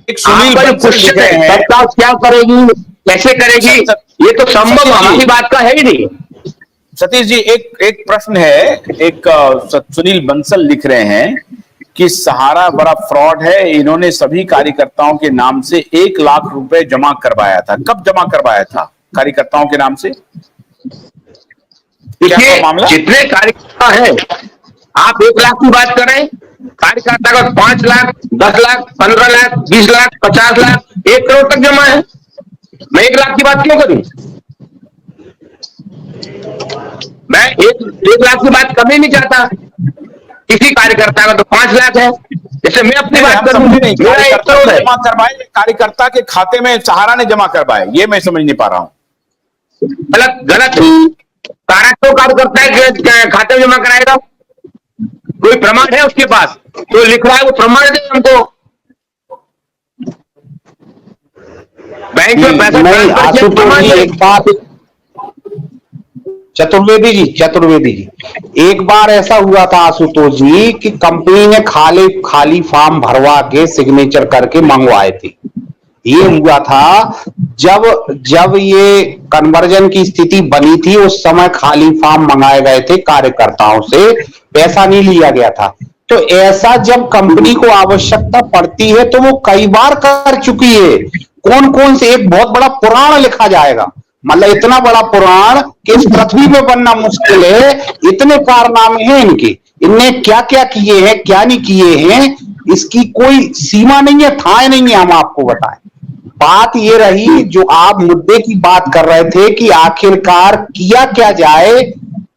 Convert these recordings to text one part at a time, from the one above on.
एक सुनील आपका जो बंसल लिख क्वेश्चन रहे है हैं, सरकार क्या करेगी, कैसे करेगी, ये तो संभव हमारी बात का है ही नहीं। सतीश जी, एक प्रश्न है। एक सुनील बंसल लिख रहे हैं कि सहारा बड़ा फ्रॉड है, इन्होंने सभी कार्यकर्ताओं के नाम से 1 लाख रुपए जमा करवाया था। कब जमा करवाया था कार्यकर्ताओं के नाम से? क्या देखिए, मामला? जितने कार्यकर्ता हैं, आप 1 लाख की बात करें, कार्यकर्ता का 5 लाख, 10 लाख, 15 लाख, 20 लाख, 50 लाख, 1 करोड़ तक जमा है। मैं 1 लाख की बात क्यों करूं? मैं एक लाख की बात कभी नहीं चाहता। किसी कार्यकर्ता का तो 5 लाख है। जैसे मैं अपनी बात करूं, नहीं, मेरा 1 करोड़ है। जमा करवाए, कार्यकर्ता के खाते में सहारा ने जमा करवाए, ये मैं समझ नहीं पा रहा हूं। गलत गलत कार्यकर्ता के खाते में जमा कराएगा? कोई प्रमाण है उसके पास? तो लिख रहा है वो प्रमाण दे हमको। बैंक में पैसा ट्रांसफर किया, प्रमाण दे। एक बात, चतुर्वेदी जी, एक बार ऐसा हुआ था आशुतोष जी कि कंपनी ने खाली फॉर्म भरवा के सिग्नेचर करके मंगवाए थे। ये हुआ था जब ये कन्वर्जन की स्थिति बनी थी, उस समय खाली फॉर्म मंगाए गए थे कार्यकर्ताओं से, पैसा नहीं लिया गया था। तो ऐसा जब कंपनी को आवश्यकता पड़ती है तो वो कई बार कर चुकी है। कौन कौन से, एक बहुत बड़ा पुराण लिखा जाएगा, मतलब इतना बड़ा पुराण कि इस पृथ्वी पे बनना मुश्किल है। इतने कारनामे हैं इनके, इनने क्या क्या किए हैं, क्या नहीं किए हैं, इसकी कोई सीमा नहीं है, थाह नहीं है। हम आपको बताएं, बात ये रही जो आप मुद्दे की बात कर रहे थे कि आखिरकार किया क्या जाए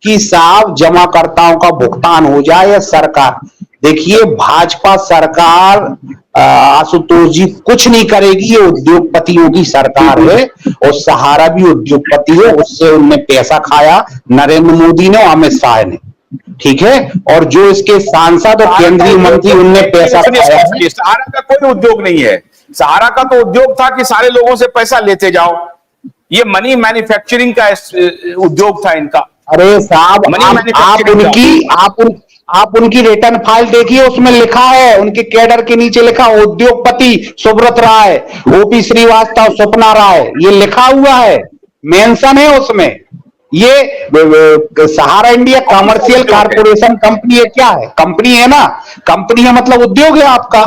कि साहब जमाकर्ताओं का भुगतान हो जाए या सरकार। देखिए, भाजपा सरकार आशुतोष जी कुछ नहीं करेगी, ये उद्योगपतियों की सरकार है और सहारा भी उद्योगपति है। उससे उनने पैसा खाया, नरेंद्र मोदी ने, अमित शाह ने, ठीक है। और जो इसके सांसद और केंद्रीय मंत्री, उनने पैसा खाया। सहारा का कोई उद्योग नहीं है। सहारा का तो उद्योग था कि सारे लोगों से पैसा लेते जाओ। ये मनी मैन्युफैक्चरिंग का उद्योग था इनका। अरे साहब, आप उनकी रिटर्न फाइल देखिए, उसमें लिखा है, उनके कैडर के नीचे लिखा उद्योगपति सुब्रत राय, ओपी श्रीवास्तव, स्वप्ना राय, ये लिखा हुआ है, मेंशन है उसमें। ये सहारा इंडिया कमर्शियल कारपोरेशन कंपनी है, क्या है? कंपनी है ना, कंपनी है मतलब उद्योग है आपका।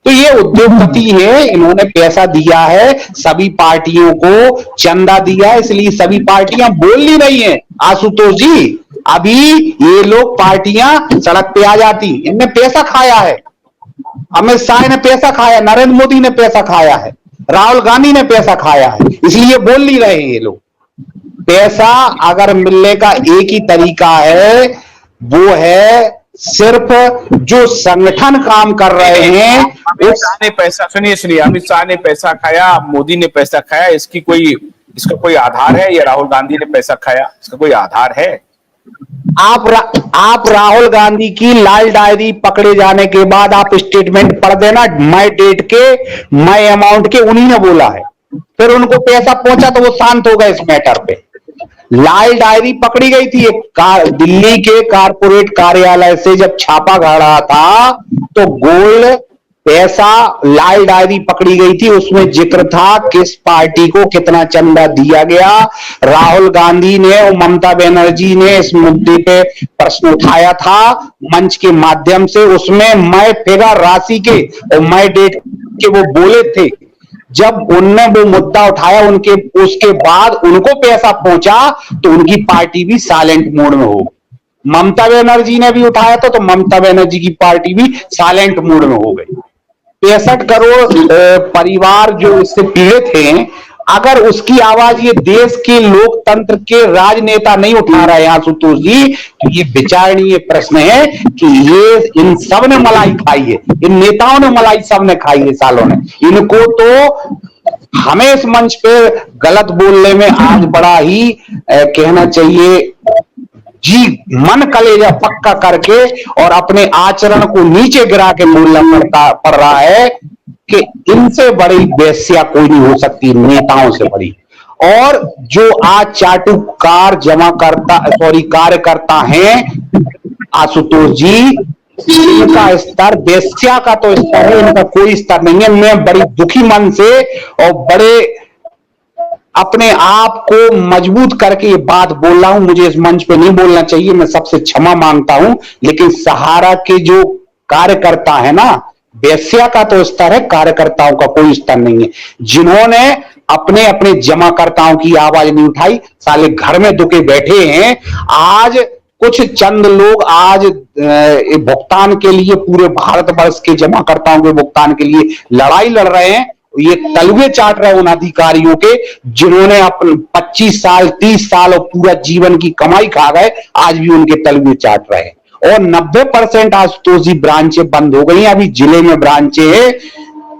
तो ये उद्योगपति है, इन्होंने पैसा दिया है, सभी पार्टियों को चंदा दिया है, इसलिए सभी पार्टियां बोल नहीं रही हैं आशुतोष जी। अभी ये लोग पार्टियां सड़क पे आ जाती, इनने पैसा खाया है, अमित शाह ने पैसा खाया, नरेंद्र मोदी ने पैसा खाया है, राहुल गांधी ने पैसा खाया है, इसलिए बोल नहीं रहे ये लोग। पैसा अगर मिलने का एक ही तरीका है, वो है सिर्फ जो संगठन काम कर रहे हैं। अमित शाह ने पैसा, सुनिए, अमित शाह ने पैसा खाया, मोदी ने पैसा खाया, इसका कोई आधार है? या राहुल गांधी ने पैसा खाया, इसका कोई आधार है? आप राहुल गांधी की लाल डायरी पकड़े जाने के बाद आप स्टेटमेंट पढ़ देना, मई डेट के, मई अमाउंट के, उन्हीं ने बोला है। फिर उनको पैसा पहुंचा तो वो शांत हो गए इस मैटर पे। लाल डायरी पकड़ी गई थी दिल्ली के कारपोरेट कार्यालय से, जब छापा गाड़ा था तो गोल्ड पैसा, लाल डायरी पकड़ी गई थी, उसमें जिक्र था किस पार्टी को कितना चंदा दिया गया। राहुल गांधी ने और ममता बनर्जी ने इस मुद्दे पे प्रश्न उठाया था मंच के माध्यम से, उसमें मई फिगर राशि के और मई डेट के वो बोले थे। जब उनने वो मुद्दा उठाया, उसके बाद उनको पैसा पहुंचा तो उनकी पार्टी भी साइलेंट मोड में हो। ममता बनर्जी ने भी उठाया था तो ममता बनर्जी की पार्टी भी साइलेंट मोड में हो गई। 65 करोड़ परिवार जो इससे पीड़ित हैं, अगर उसकी आवाज ये देश के लोकतंत्र के राजनेता नहीं उठा रहे हैं आशुतोष जी, तो ये विचारणीय प्रश्न है कि ये इन सब ने मलाई खाई है, इन नेताओं ने मलाई सब ने खाई है सालों ने। इनको तो हमें इस मंच पे गलत बोलने में आज बड़ा ही कहना चाहिए, जी मन कलेजा पक्का करके और अपने आचरण को नीचे गिरा के बोलना पड़ रहा है कि इनसे बड़ी वेश्या कोई नहीं हो सकती, नेताओं से बड़ी। और जो आज चाटुकार कार्यकर्ता हैं आशुतोष जी, इनका स्तर वेश्या का तो स्तर है, इनका कोई स्तर नहीं है। मैं बड़ी दुखी मन से और बड़े अपने आप को मजबूत करके ये बात बोल रहा हूं। मुझे इस मंच पे नहीं बोलना चाहिए, मैं सबसे क्षमा मांगता हूं, लेकिन सहारा के जो कार्यकर्ता है ना, वेश्या का तो स्तर है, कार्यकर्ताओं का कोई स्तर नहीं है। जिन्होंने अपने अपने जमाकर्ताओं की आवाज नहीं उठाई, साले घर में दुके बैठे हैं। आज कुछ चंद लोग आज भुगतान के लिए, पूरे भारतवर्ष के जमाकर्ताओं के भुगतान के लिए लड़ाई लड़ रहे हैं। ये तलवे चाट रहे उन अधिकारियों के जिन्होंने अपने 25 साल 30 साल और पूरा जीवन की कमाई खा गए, आज भी उनके तलवे चाट रहे हैं। और 90% आशुतोष जी ब्रांचें बंद हो गई हैं। अभी जिले में ब्रांचें हैं,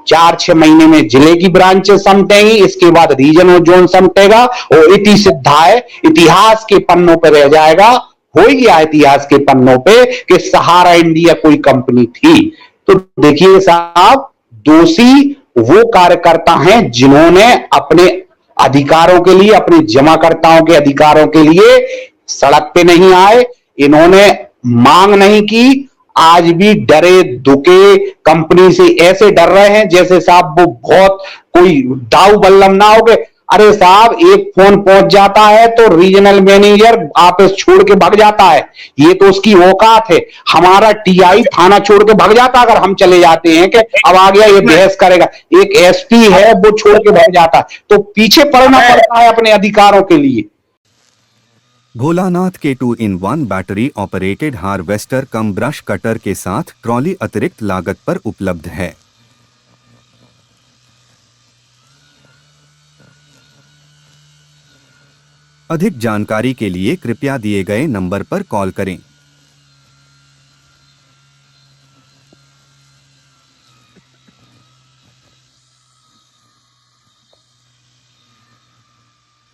4-6 महीने में जिले की ब्रांचें समटेंगी, इसके बाद रीजन और जोन समटेगा और इति सिद्धा है, इतिहास के पन्नों पर रह जाएगा। हो गया इतिहास के पन्नों पे कि सहारा इंडिया कोई कंपनी थी। तो देखिए साहब, दोषी वो कार्यकर्ता हैं जिन्होंने अपने अधिकारों के लिए, अपने जमाकर्ताओं के अधिकारों के लिए सड़क पे नहीं आए, इन्होंने मांग नहीं की। आज भी डरे दुके कंपनी से ऐसे डर रहे हैं जैसे साहब वो बहुत कोई दाऊ बल्लम ना हो गए। अरे साहब, एक फोन पहुंच जाता है तो रीजनल मैनेजर ऑफिस छोड़ के भाग जाता है, ये तो उसकी औकात है। हमारा टीआई थाना छोड़ के भाग जाता अगर हम चले जाते हैं कि अब आ गया ये बहस करेगा। एक एसपी है वो छोड़ के भाग जाता है, तो पीछे पड़ना पड़ता है अपने अधिकारों के लिए। भोलानाथ के 2-in-1 बैटरी ऑपरेटेड हार्वेस्टर कम ब्रश कटर के साथ ट्रॉली अतिरिक्त लागत पर उपलब्ध है। अधिक जानकारी के लिए कृपया दिए गए नंबर पर कॉल करें।